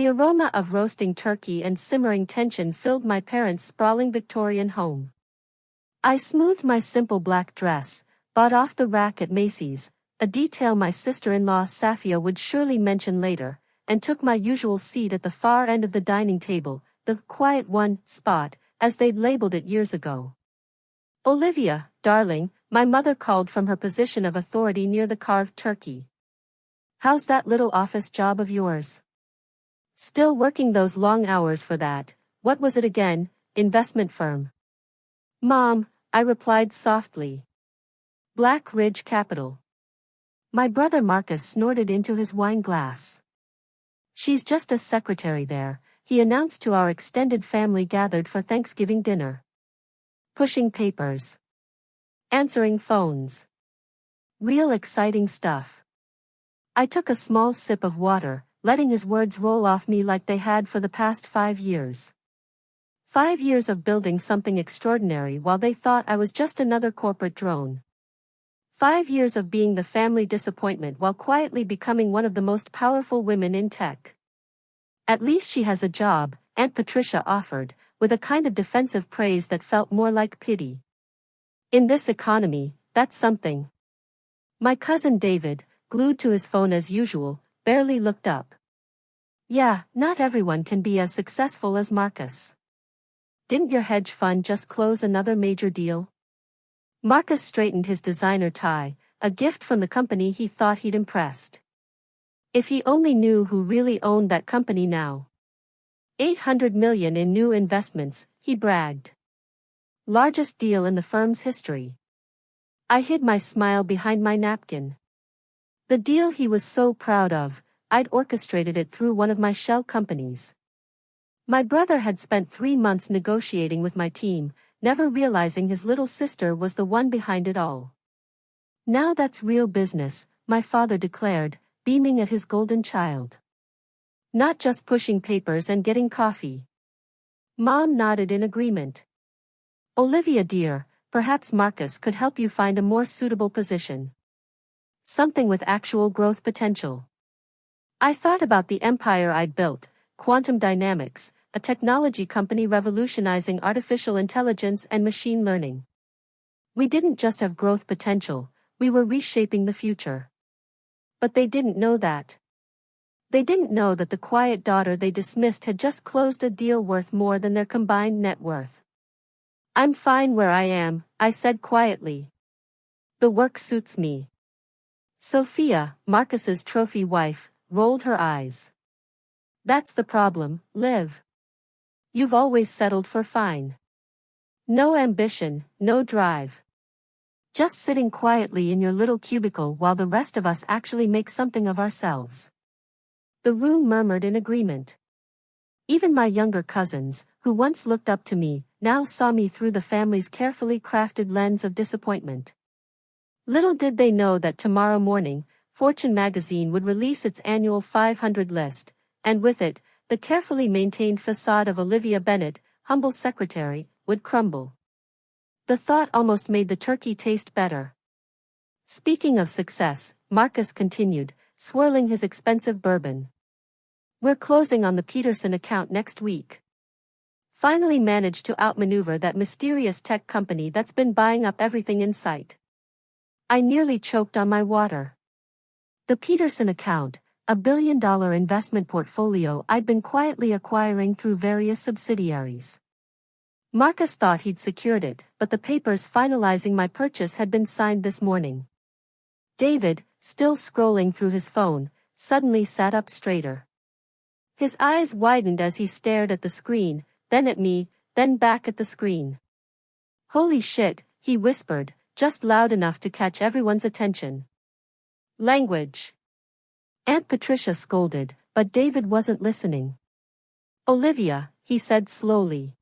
The aroma of roasting turkey and simmering tension filled my parents' sprawling Victorian home. I smoothed my simple black dress, bought off the rack at Macy's, a detail my sister-in-law Safia would surely mention later, and took my usual seat at the far end of the dining table, the quiet one spot, as they'd labeled it years ago. "Olivia, darling," my mother called from her position of authority near the carved turkey. "How's that little office job of yours? Still working those long hours for that, what was it again, investment firm?" "Mom," I replied softly. "Black Ridge Capital." My brother Marcus snorted into his wine glass. "She's just a secretary there," he announced to our extended family gathered for Thanksgiving dinner. "Pushing papers. Answering phones. Real exciting stuff." I took a small sip of water, letting his words roll off me like they had for the past 5 years. 5 years of building something extraordinary while they thought I was just another corporate drone. 5 years of being the family disappointment while quietly becoming one of the most powerful women in tech. "At least she has a job," Aunt Patricia offered, with a kind of defensive praise that felt more like pity. "In this economy, that's something." My cousin David, glued to his phone as usual, barely looked up. "Yeah, not everyone can be as successful as Marcus. Didn't your hedge fund just close another major deal?" Marcus straightened his designer tie, a gift from the company he thought he'd impressed. If he only knew who really owned that company now. $800 million in new investments, he bragged. Largest deal in the firm's history. I hid my smile behind my napkin. The deal he was so proud of, I'd orchestrated it through one of my shell companies. My brother had spent 3 months negotiating with my team, never realizing his little sister was the one behind it all. "Now that's real business," my father declared, beaming at his golden child. "Not just pushing papers and getting coffee." Mom nodded in agreement. "Olivia dear, perhaps Marcus could help you find a more suitable position. Something with actual growth potential." I thought about the empire I'd built, Quantum Dynamics, a technology company revolutionizing artificial intelligence and machine learning. We didn't just have growth potential, we were reshaping the future. But they didn't know that. They didn't know that the quiet daughter they dismissed had just closed a deal worth more than their combined net worth. "I'm fine where I am," I said quietly. "The work suits me." Sophia, Marcus's trophy wife, rolled her eyes. "That's the problem, Liv. You've always settled for fine. No ambition, no drive. Just sitting quietly in your little cubicle while the rest of us actually make something of ourselves." The room murmured in agreement. Even my younger cousins, who once looked up to me, now saw me through the family's carefully crafted lens of disappointment. Little did they know that tomorrow morning, Fortune magazine would release its annual 500 list, and with it, the carefully maintained facade of Olivia Bennet, humble secretary, would crumble. The thought almost made the turkey taste better. "Speaking of success," Marcus continued, swirling his expensive bourbon. "We're closing on the Peterson account next week. Finally managed to outmaneuver that mysterious tech company that's been buying up everything in sight." I nearly choked on my water. The Peterson account, a $1 billion investment portfolio I'd been quietly acquiring through various subsidiaries. Marcus thought he'd secured it, but the papers finalizing my purchase had been signed this morning. David, still scrolling through his phone, suddenly sat up straighter. His eyes widened as he stared at the screen, then at me, then back at the screen. "Holy shit," he whispered, just loud enough to catch everyone's attention. "Language." Aunt Patricia scolded, but David wasn't listening. "Olivia," he said slowly.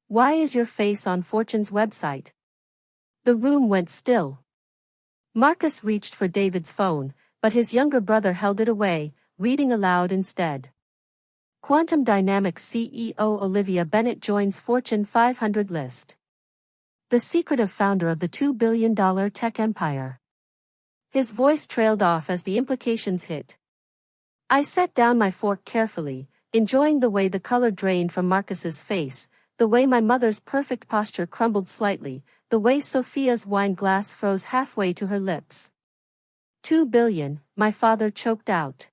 "Why is your face on Fortune's website?" The room went still. Marcus reached for David's phone, but his younger brother held it away, reading aloud instead. Quantum Dynamics CEO Olivia Bennet joins Fortune 500 list. The secretive founder of the $2 billion tech empire. His voice trailed off as the implications hit. I set down my fork carefully, enjoying the way the color drained from Marcus's face, the way my mother's perfect posture crumbled slightly, the way Sophia's wine glass froze halfway to her lips. 2 billion, my father choked out.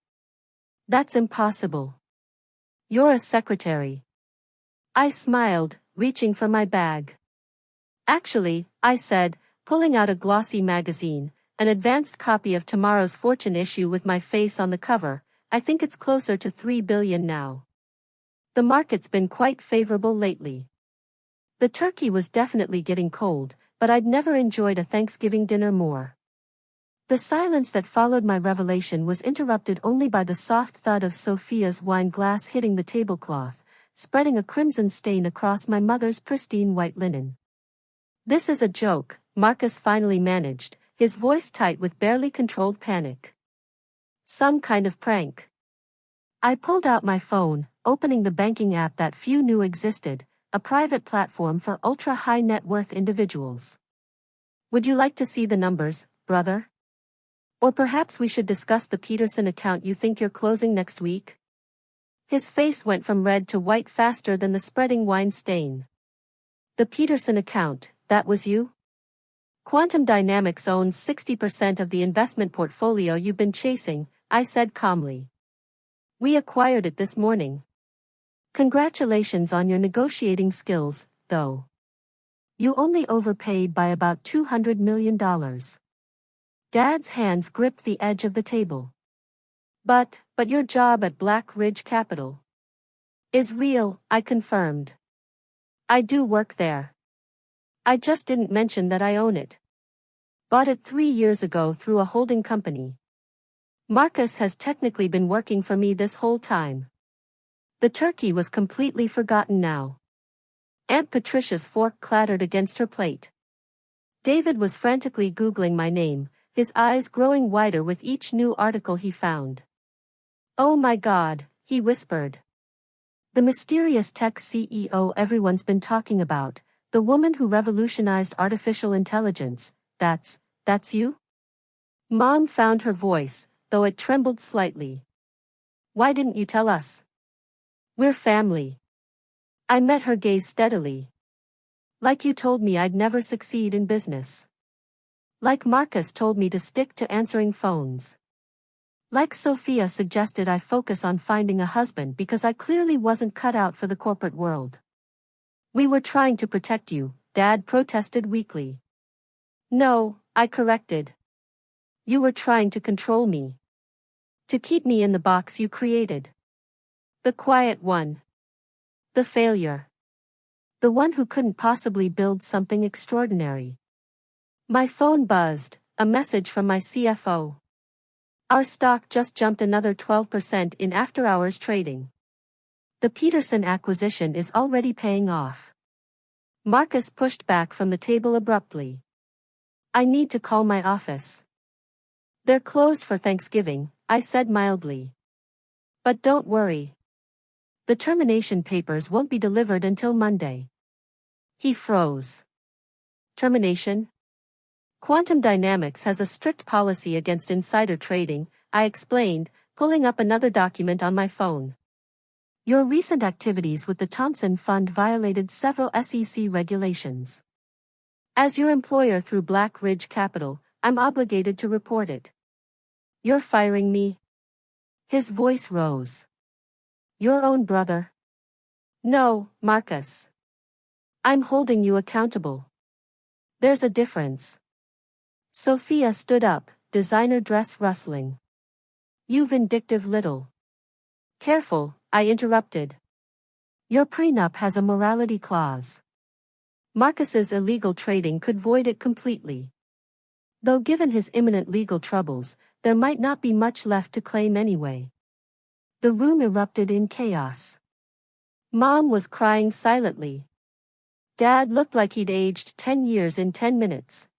That's impossible. You're a secretary. I smiled, reaching for my bag. Actually, I said, pulling out a glossy magazine, an advanced copy of tomorrow's Fortune issue with my face on the cover, I think it's closer to 3 billion now. The market's been quite favorable lately. The turkey was definitely getting cold, but I'd never enjoyed a Thanksgiving dinner more. The silence that followed my revelation was interrupted only by the soft thud of Sophia's wine glass hitting the tablecloth, spreading a crimson stain across my mother's pristine white linen. This is a joke, Marcus finally managed, his voice tight with barely controlled panic. Some kind of prank. I pulled out my phone, opening the banking app that few knew existed, a private platform for ultra-high net worth individuals. Would you like to see the numbers, brother? Or perhaps we should discuss the Peterson account you think you're closing next week? His face went from red to white faster than the spreading wine stain. The Peterson account, that was you? Quantum Dynamics owns 60% of the investment portfolio you've been chasing, I said calmly. We acquired it this morning. Congratulations on your negotiating skills, though. You only overpaid by about $200 million. Dad's hands gripped the edge of the table. But your job at Black Ridge Capital is real, I confirmed. I do work there. I just didn't mention that I own it. Bought it 3 years ago through a holding company. Marcus has technically been working for me this whole time. The turkey was completely forgotten now. Aunt Patricia's fork clattered against her plate. David was frantically Googling my name, his eyes growing wider with each new article he found. Oh my God, he whispered. The mysterious tech CEO everyone's been talking about, the woman who revolutionized artificial intelligence, that's you? Mom found her voice, though it trembled slightly. Why didn't you tell us? We're family. I met her gaze steadily. Like you told me I'd never succeed in business. Like Marcus told me to stick to answering phones. Like Sophia suggested I focus on finding a husband because I clearly wasn't cut out for the corporate world. We were trying to protect you, Dad protested weakly. No, I corrected. You were trying to control me. To keep me in the box you created. The quiet one. The failure. The one who couldn't possibly build something extraordinary. My phone buzzed, a message from my CFO. Our stock just jumped another 12% in after-hours trading. The Peterson acquisition is already paying off. Marcus pushed back from the table abruptly. I need to call my office. They're closed for Thanksgiving, I said mildly. But don't worry. The termination papers won't be delivered until Monday. He froze. Termination? Quantum Dynamics has a strict policy against insider trading, I explained, pulling up another document on my phone. Your recent activities with the Thompson Fund violated several SEC regulations. As your employer through Black Ridge Capital, I'm obligated to report it. You're firing me? His voice rose. Your own brother? No, Marcus. I'm holding you accountable. There's a difference. Sophia stood up, designer dress rustling. You vindictive little. Careful, I interrupted. Your prenup has a morality clause. Marcus's illegal trading could void it completely. Though given his imminent legal troubles, there might not be much left to claim anyway. The room erupted in chaos. Mom was crying silently. Dad looked like he'd aged 10 years in 10 minutes.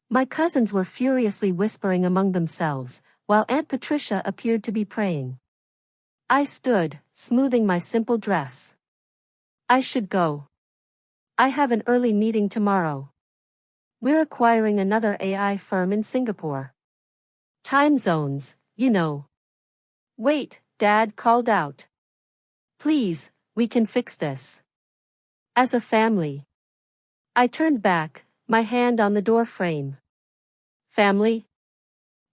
My cousins were furiously whispering among themselves, while Aunt Patricia appeared to be praying. I stood, smoothing my simple dress. I should go. I have an early meeting tomorrow. We're acquiring another AI firm in Singapore. Time zones, you know. Wait, Dad called out. Please, we can fix this. As a family. I turned back, my hand on the door frame. Family?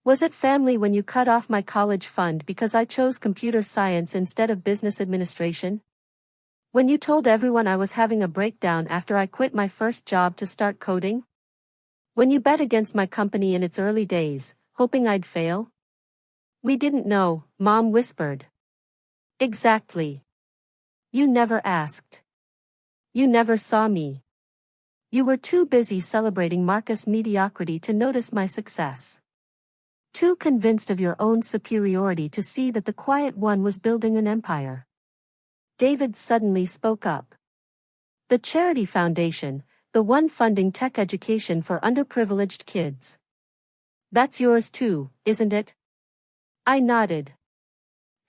Was it family when you cut off my college fund because I chose computer science instead of business administration? When you told everyone I was having a breakdown after I quit my first job to start coding? When you bet against my company in its early days, hoping I'd fail? We didn't know, Mom whispered. Exactly. You never asked. You never saw me. You were too busy celebrating Marcus' mediocrity to notice my success. Too convinced of your own superiority to see that the quiet one was building an empire. David suddenly spoke up. The charity foundation, the one funding tech education for underprivileged kids. That's yours too, isn't it? I nodded.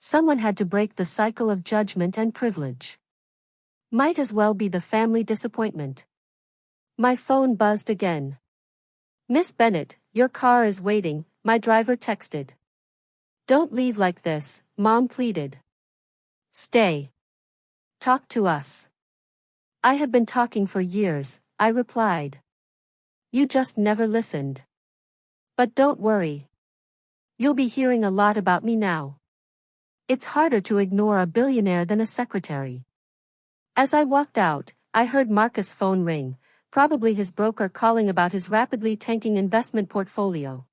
Someone had to break the cycle of judgment and privilege. Might as well be the family disappointment. My phone buzzed again. Miss Bennett, your car is waiting, my driver texted. Don't leave like this, Mom pleaded. Stay. Talk to us. I have been talking for years, I replied. You just never listened. But don't worry. You'll be hearing a lot about me now. It's harder to ignore a billionaire than a secretary. As I walked out, I heard Marcus' phone ring, probably his broker calling about his rapidly tanking investment portfolio.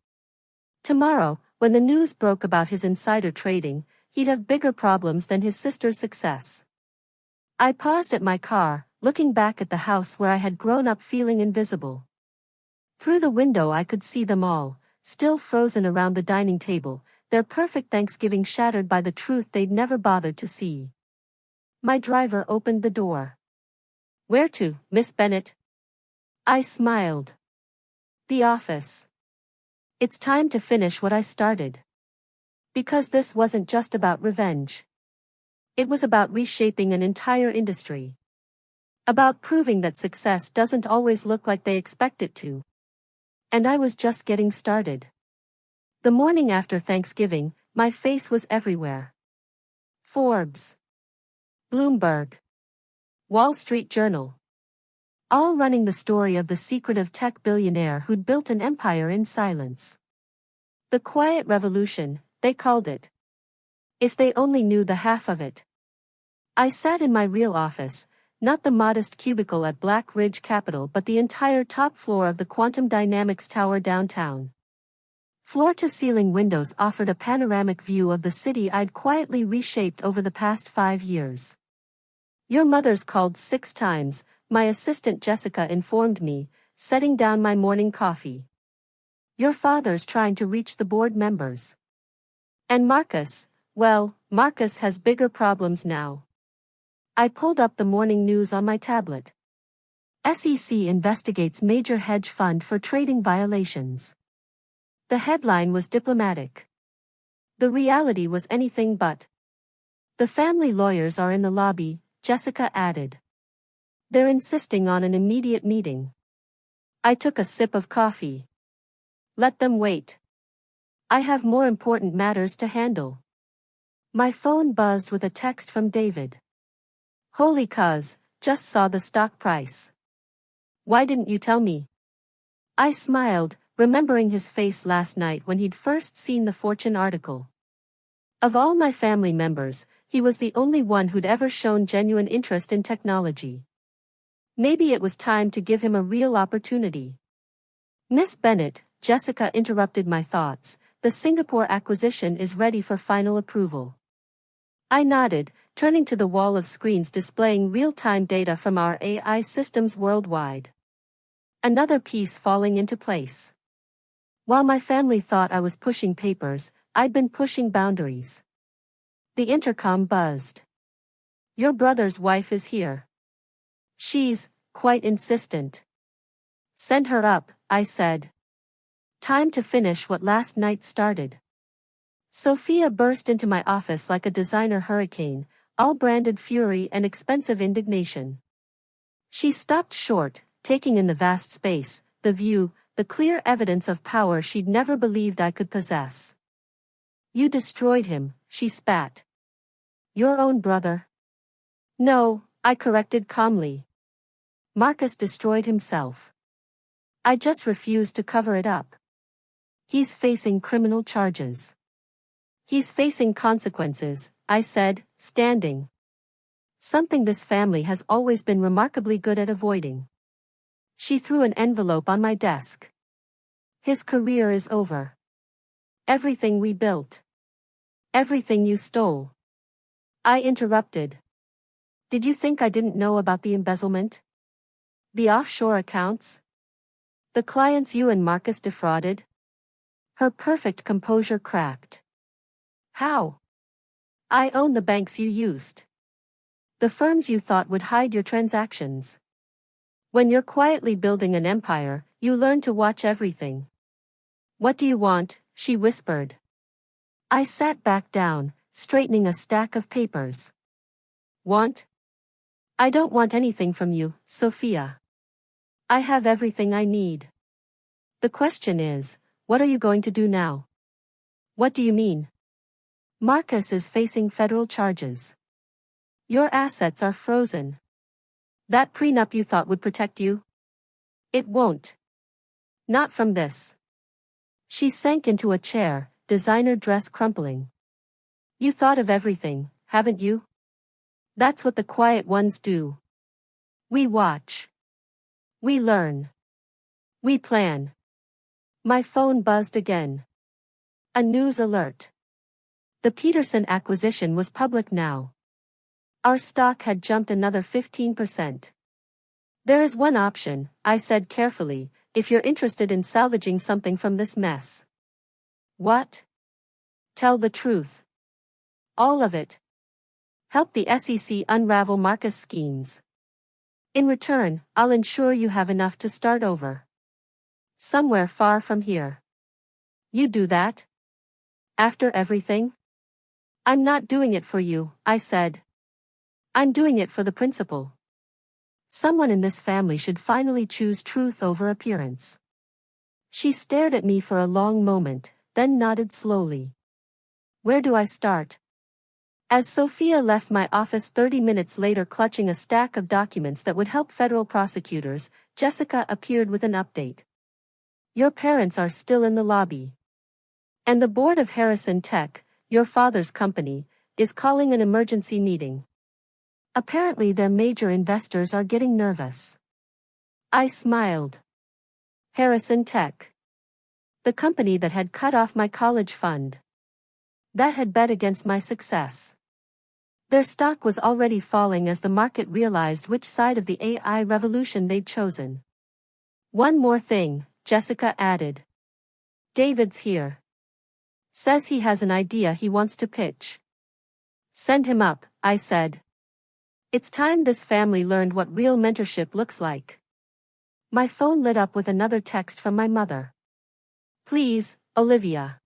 Tomorrow, when the news broke about his insider trading, he'd have bigger problems than his sister's success. I paused at my car, looking back at the house where I had grown up feeling invisible. Through the window I could see them all, still frozen around the dining table, their perfect Thanksgiving shattered by the truth they'd never bothered to see. My driver opened the door. Where to, Miss Bennett? I smiled. The office. It's time to finish what I started. Because this wasn't just about revenge. It was about reshaping an entire industry. About proving that success doesn't always look like they expect it to. And I was just getting started. The morning after Thanksgiving, my face was everywhere. Forbes. Bloomberg. Wall Street Journal. All running the story of the secretive tech billionaire who'd built an empire in silence. The quiet revolution, they called it. If they only knew the half of it. I sat in my real office, not the modest cubicle at Black Ridge Capital but the entire top floor of the Quantum Dynamics Tower downtown. Floor-to-ceiling windows offered a panoramic view of the city I'd quietly reshaped over the past 5 years. Your mother's called 6 times, my assistant Jessica informed me, setting down my morning coffee. Your father's trying to reach the board members. And Marcus, well, Marcus has bigger problems now. I pulled up the morning news on my tablet. SEC investigates major hedge fund for trading violations. The headline was diplomatic. The reality was anything but. The family lawyers are in the lobby, Jessica added. They're insisting on an immediate meeting. I took a sip of coffee. Let them wait. I have more important matters to handle. My phone buzzed with a text from David. Holy cuz, just saw the stock price. Why didn't you tell me? I smiled, remembering his face last night when he'd first seen the Fortune article. Of all my family members, he was the only one who'd ever shown genuine interest in technology. Maybe it was time to give him a real opportunity. Miss Bennett, Jessica interrupted my thoughts, the Singapore acquisition is ready for final approval. I nodded, turning to the wall of screens displaying real-time data from our AI systems worldwide. Another piece falling into place. While my family thought I was pushing papers, I'd been pushing boundaries. The intercom buzzed. Your brother's wife is here. She's quite insistent. Send her up, I said. Time to finish what last night started. Sophia burst into my office like a designer hurricane, all branded fury and expensive indignation. She stopped short, taking in the vast space, the view, the clear evidence of power she'd never believed I could possess. You destroyed him, she spat. Your own brother? No, I corrected calmly. Marcus destroyed himself. I just refuse to cover it up. He's facing criminal charges. He's facing consequences, I said, standing. Something this family has always been remarkably good at avoiding. She threw an envelope on my desk. His career is over. Everything we built. Everything you stole. I interrupted. Did you think I didn't know about the embezzlement? The offshore accounts? The clients you and Marcus defrauded? Her perfect composure cracked. How? I own the banks you used. The firms you thought would hide your transactions. When you're quietly building an empire, you learn to watch everything. What do you want? She whispered. I sat back down, straightening a stack of papers. Want? I don't want anything from you, Sophia. I have everything I need. The question is, what are you going to do now? What do you mean? Marcus is facing federal charges. Your assets are frozen. That prenup you thought would protect you? It won't. Not from this. She sank into a chair, designer dress crumpling. You thought of everything, haven't you? That's what the quiet ones do. We watch. We learn. We plan. My phone buzzed again. A news alert. The Peterson acquisition was public now. Our stock had jumped another 15%. There is one option, I said carefully, if you're interested in salvaging something from this mess. What? Tell the truth. All of it. Help the SEC unravel Marcus' schemes. In return, I'll ensure you have enough to start over. Somewhere far from here. You do that? After everything? I'm not doing it for you, I said. I'm doing it for the principal. Someone in this family should finally choose truth over appearance. She stared at me for a long moment, then nodded slowly. Where do I start? As Sophia left my office 30 minutes later clutching a stack of documents that would help federal prosecutors, Jessica appeared with an update. Your parents are still in the lobby. And the board of Harrison Tech, your father's company, is calling an emergency meeting. Apparently their major investors are getting nervous. I smiled. Harrison Tech. The company that had cut off my college fund. That had bet against my success. Their stock was already falling as the market realized which side of the AI revolution they'd chosen. One more thing, Jessica added. David's here. Says he has an idea he wants to pitch. Send him up, I said. It's time this family learned what real mentorship looks like. My phone lit up with another text from my mother. Please, Olivia.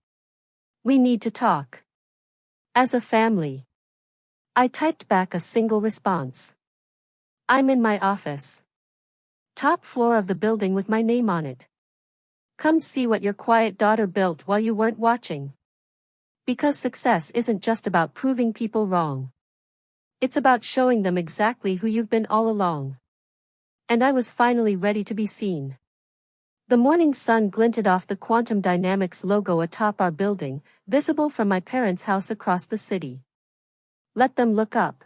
We need to talk. As a family. I typed back a single response. I'm in my office. Top floor of the building with my name on it. Come see what your quiet daughter built while you weren't watching. Because success isn't just about proving people wrong. It's about showing them exactly who you've been all along. And I was finally ready to be seen. The morning sun glinted off the Quantum Dynamics logo atop our building, visible from my parents' house across the city. Let them look up.